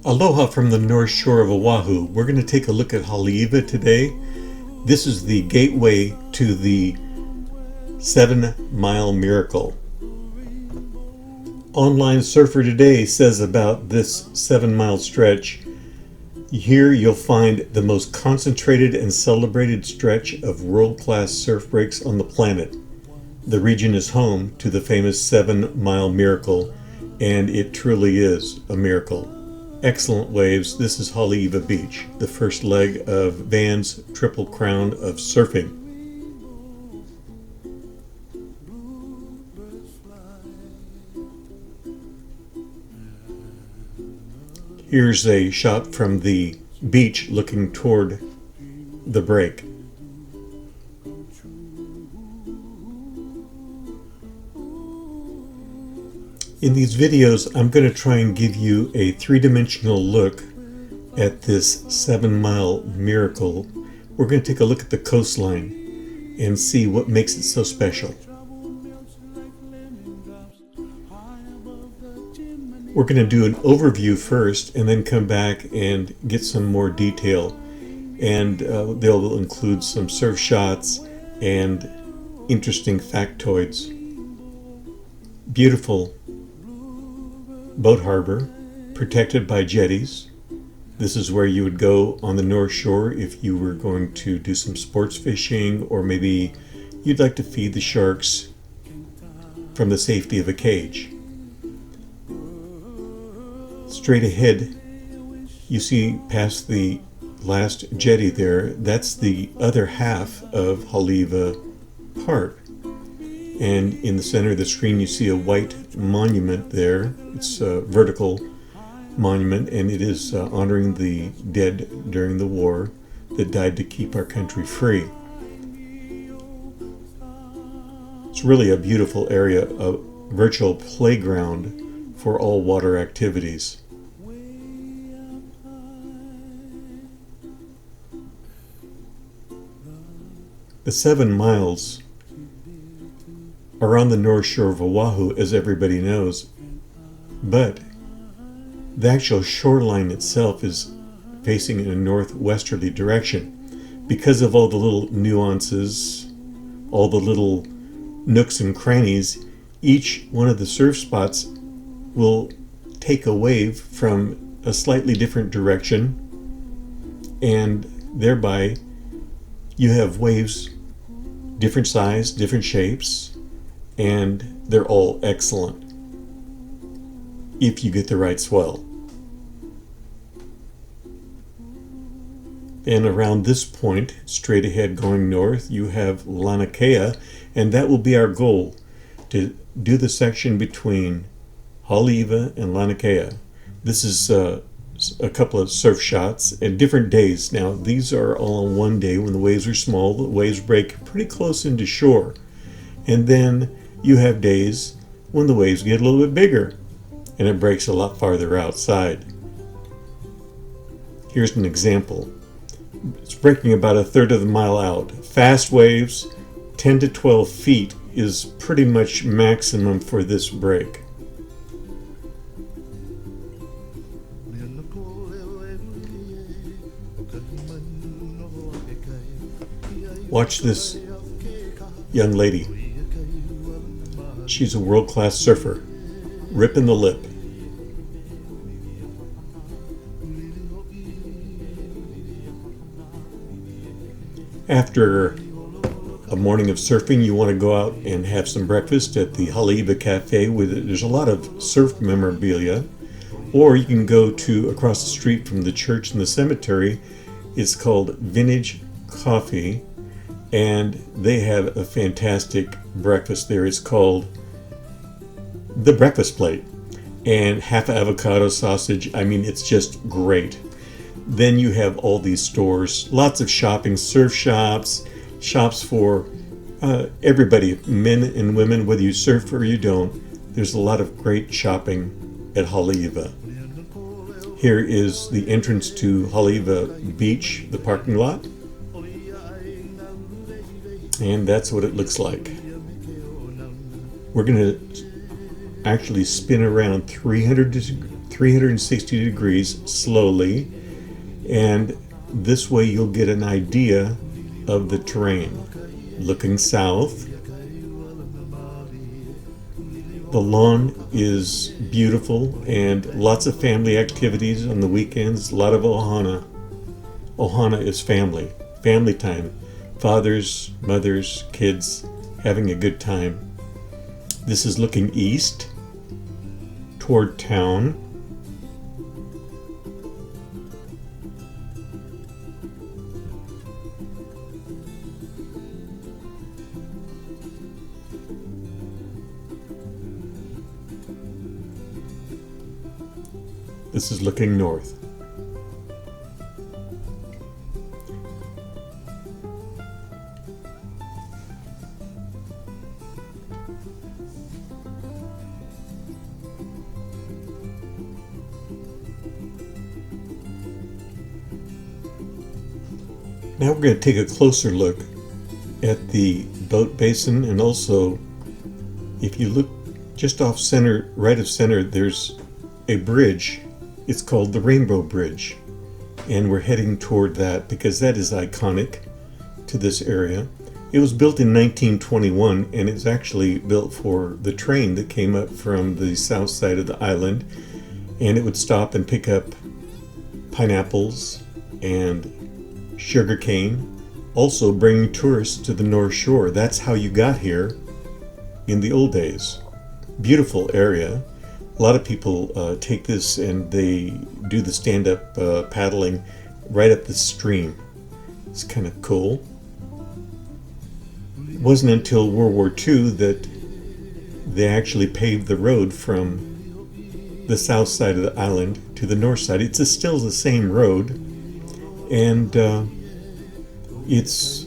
Aloha from the north shore of Oahu. We're going to take a look at Haleiwa today. This is the gateway to the 7-mile miracle. Online Surfer Today says about this 7-mile stretch, here you'll find the most concentrated and celebrated stretch of world-class surf breaks on the planet. The region is home to the famous 7-mile miracle, and it truly is a miracle. Excellent waves. This is Haleiwa Beach, the first leg of Van's Triple Crown of surfing. Here's a shot from the beach looking toward the break. In these videos, I'm going to try and give you a three-dimensional look at this 7-mile miracle. We're going to take a look at the coastline and see what makes it so special. We're going to do an overview first and then come back and get some more detail. And they'll include some surf shots and interesting factoids. Beautiful boat harbor, protected by jetties. This is where you would go on the North Shore if you were going to do some sports fishing, or maybe you'd like to feed the sharks from the safety of a cage. Straight ahead, you see past the last jetty there, that's the other half of Haleiwa Park. And in the center of the screen, you see a white monument there. It's a vertical monument, and it is honoring the dead during the war that died to keep our country free. It's really a beautiful area, a virtual playground for all water activities. The 7 miles are on the north shore of Oahu, as everybody knows, but the actual shoreline itself is facing in a northwesterly direction. Because of all the little nuances, all the little nooks and crannies, each one of the surf spots will take a wave from a slightly different direction, and thereby you have waves different size, different shapes, and they're all excellent if you get the right swell. And around this point, straight ahead going north, you have Laniakea, and that will be our goal, to do the section between Haleiwa and Laniakea. This is a couple of surf shots and different days. Now, these are all on one day when the waves are small. The waves break pretty close into shore. And then you have days when the waves get a little bit bigger and it breaks a lot farther outside. Here's an example. It's breaking about a third of the mile out. Fast waves, 10 to 12 feet is pretty much maximum for this break. Watch this young lady. She's a world-class surfer, ripping the lip. After a morning of surfing, you want to go out and have some breakfast at the Haleiwa Cafe. There's a lot of surf memorabilia. Or you can go to across the street from the church and the cemetery. It's called Vintage Coffee, and they have a fantastic breakfast there. It's called the breakfast plate, and half avocado sausage. I mean, it's just great. Then you have all these stores, lots of shopping, surf shops, shops for everybody, men and women, whether you surf or you don't. There's a lot of great shopping at Haleiwa. Here is the entrance to Haleiwa Beach, the parking lot. And that's what it looks like. We're going to actually spin around 360 360 degrees slowly, and this way you'll get an idea of the terrain. Looking south, the lawn is beautiful and lots of family activities on the weekends. A lot of ohana. Ohana is family time. Fathers, mothers, kids having a good time. This is looking east toward town. This is looking north. Now we're going to take a closer look at the boat basin, and also if you look just off center, right of center, there's a bridge. It's called the Rainbow Bridge, and we're heading toward that because that is iconic to this area. It was built in 1921, and it's actually built for the train that came up from the south side of the island, and it would stop and pick up pineapples and sugarcane, also bringing tourists to the North Shore. That's how you got here in the old days. Beautiful area. A lot of people take this and they do the stand-up paddling right up the stream. It's kind of cool. It wasn't until World War II that they actually paved the road from the south side of the island to the north side. It's still the same road, and it's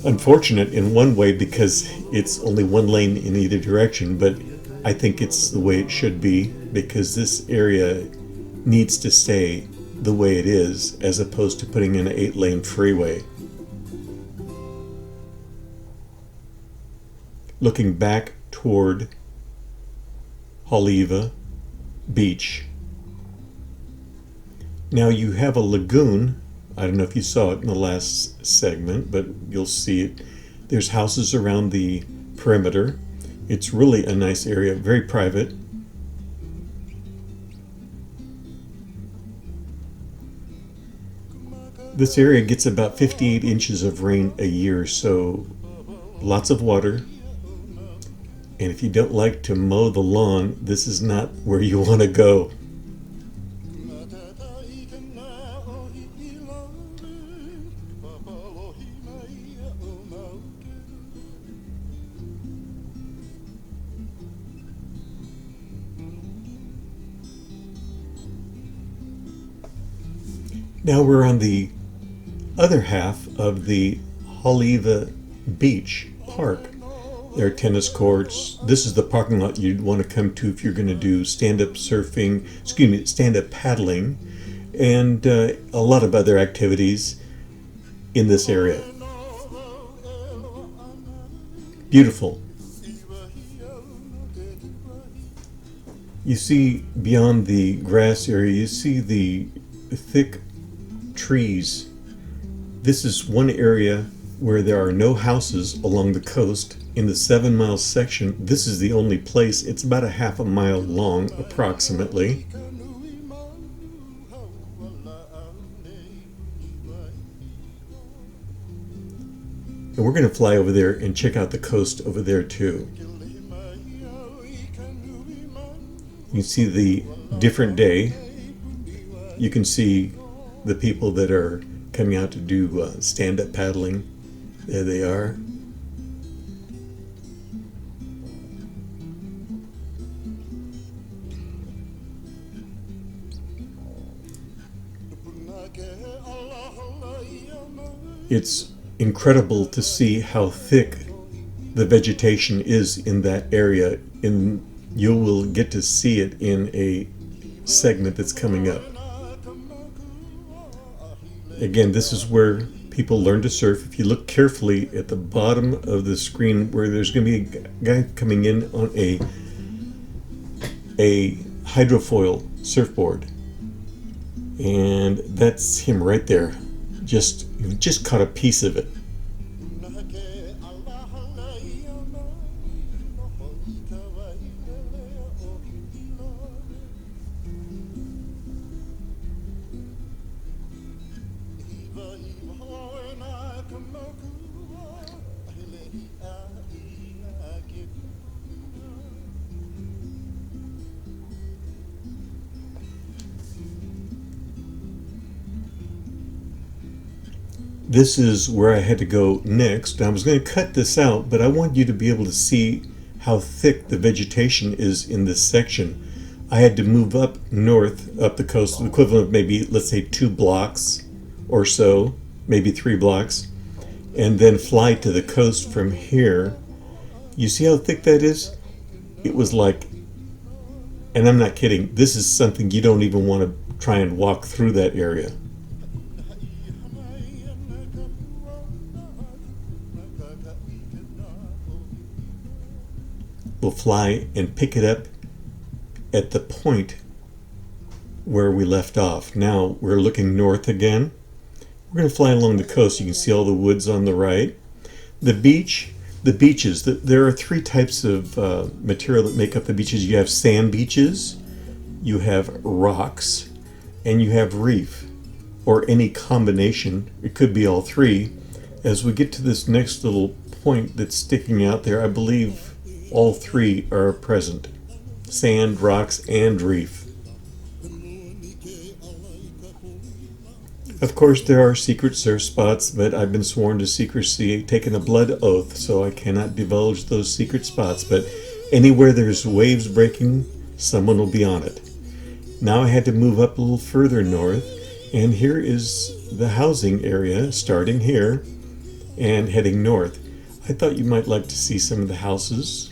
unfortunate in one way because it's only one lane in either direction, but I think it's the way it should be because this area needs to stay the way it is as opposed to putting in an 8-lane freeway. Looking back toward Haleiwa Beach. Now you have a lagoon. I don't know if you saw it in the last segment, but you'll see it. There's houses around the perimeter. It's really a nice area, very private. This area gets about 58 inches of rain a year, so lots of water. And if you don't like to mow the lawn, this is not where you want to go. Now we're on the other half of the Haleiwa Beach Park. There are tennis courts. This is the parking lot you'd want to come to if you're going to do stand-up surfing, stand-up paddling, and a lot of other activities in this area. Beautiful. You see beyond the grass area, you see the thick trees. This is one area where there are no houses along the coast. In the 7-mile section, this is the only place. It's about a half a mile long, approximately. And we're going to fly over there and check out the coast over there too. You see the different day. You can see the people that are coming out to do stand-up paddling. There they are. It's incredible to see how thick the vegetation is in that area. You will get to see it in a segment that's coming up. Again, this is where people learn to surf. If you look carefully at the bottom of the screen where there's going to be a guy coming in on a hydrofoil surfboard. And that's him right there. You just caught a piece of it. This is where I had to go next. I was going to cut this out, but I want you to be able to see how thick the vegetation is in this section. I had to move up north, up the coast, the equivalent of maybe, let's say, 2 blocks or so, maybe 3 blocks, and then fly to the coast from here. You see how thick that is? It was like, and I'm not kidding, this is something you don't even want to try and walk through that area. We'll fly and pick it up at the point where we left off. Now we're looking north again. We're going to fly along the coast. You can see all the woods on the right. The beaches, there are 3 types of material that make up the beaches. You have sand beaches, you have rocks, and you have reef, or any combination. It could be all 3. As we get to this next little point that's sticking out there, I believe all 3 are present. Sand, rocks, and reef. Of course, there are secret surf spots, but I've been sworn to secrecy, taken a blood oath, so I cannot divulge those secret spots. But anywhere there's waves breaking, someone will be on it. Now I had to move up a little further north, and here is the housing area, starting here and heading north. I thought you might like to see some of the houses.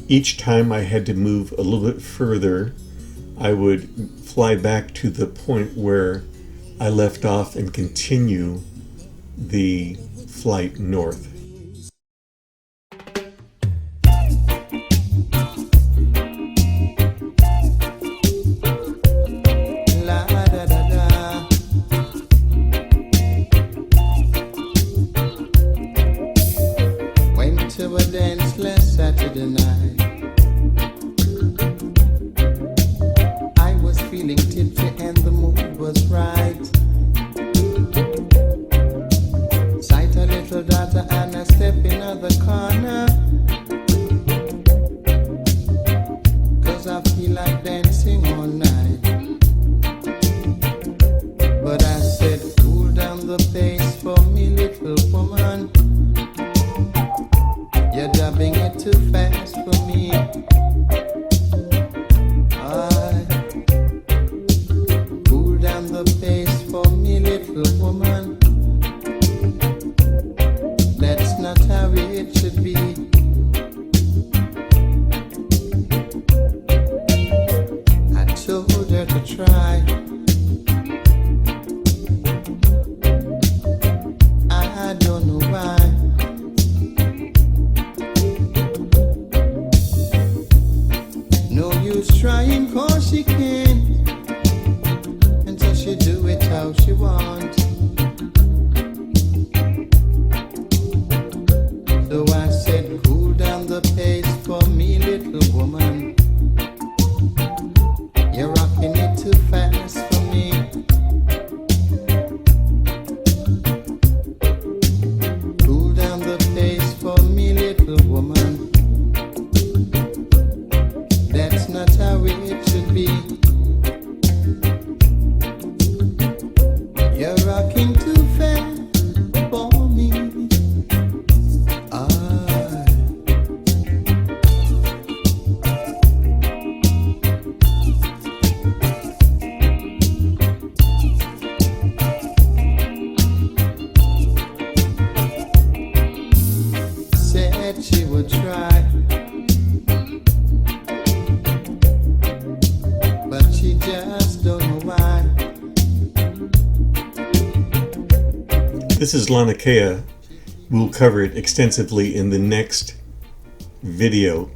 Each time I had to move a little bit further, I would fly back to the point where I left off and continue the flight north. Went to a dance last Saturday night. I was feeling tipsy and the mood was right. Sight a little daughter and I step in the corner, 'cause I feel like dancing all night. But I said, cool down the pace for me, little woman. You're dubbing it too fast for me. Cool down the pace for me, little woman. That's not how it should be. I told her to try. I don't know why. This is Laniakea. We'll cover it extensively in the next video,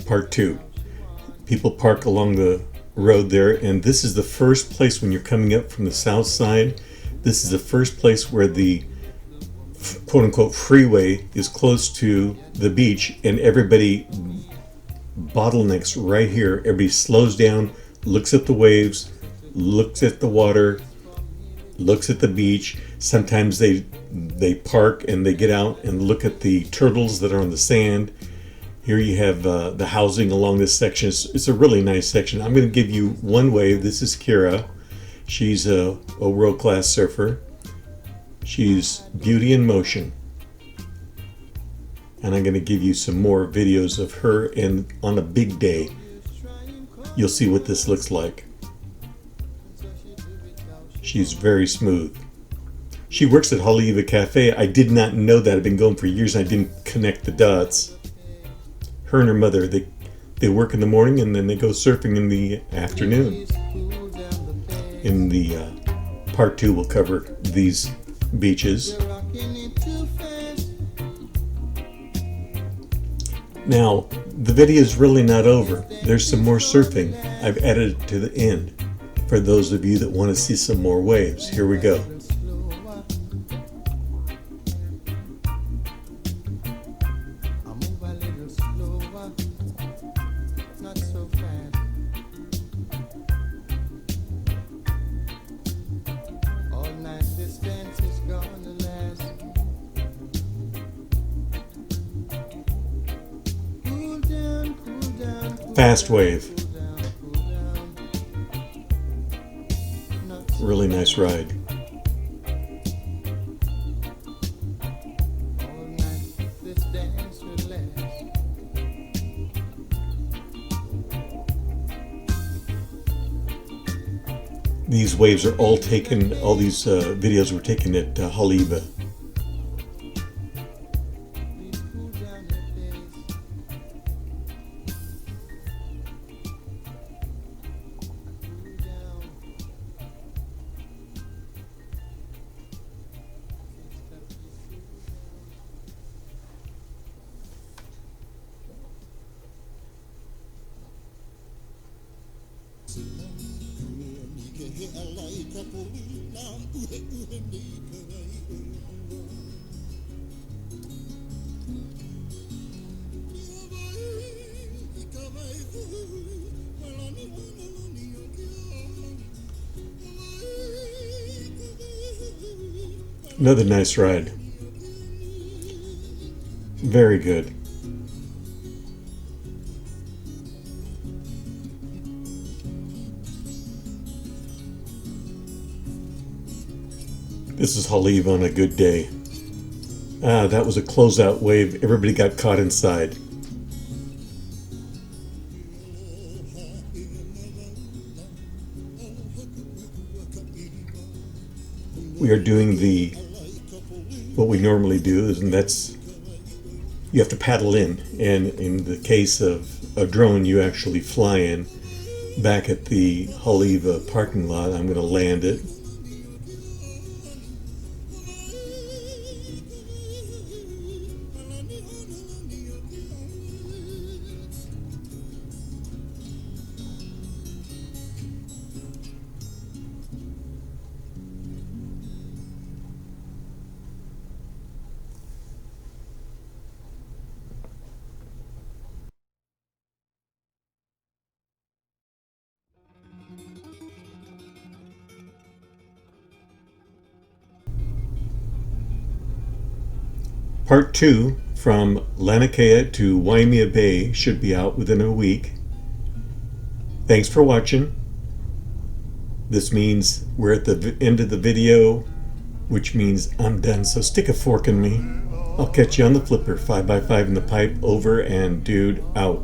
part 2. People park along the road there, and this is the first place when you're coming up from the south side. This is the first place where the quote-unquote freeway is close to the beach, and everybody bottlenecks right here. Everybody slows down, looks at the waves, looks at the water, looks at the beach. Sometimes they park and they get out and look at the turtles that are on the sand. Here you have the housing along this section. It's a really nice section. I'm going to give you one wave. This is Kira. She's a world-class surfer. She's beauty in motion. And I'm going to give you some more videos of her, and on a big day, you'll see what this looks like. She's very smooth. She works at Haleiwa Cafe. I did not know that. I've been going for years and I didn't connect the dots. Her and her mother, they work in the morning and then they go surfing in the afternoon. In the part 2, we'll cover these beaches. Now, the video is really not over. There's some more surfing. I've added it to the end for those of you that want to see some more waves. Here we go. Fast wave. Really nice ride. These waves are all taken, all these videos were taken at Haleiwa. Another nice ride. Very good. This is Haleiwa on a good day. That was a closeout wave. Everybody got caught inside. We are doing what we normally do, and that's you have to paddle in, and in the case of a drone, you actually fly in. Back at the Haleiwa parking lot, I'm going to land it. Part 2 from Laniakea to Waimea Bay should be out within a week. Thanks for watching. This means we're at the end of the video, which means I'm done, so stick a fork in me. I'll catch you on the flipper. 5x5 in the pipe, over and dude out.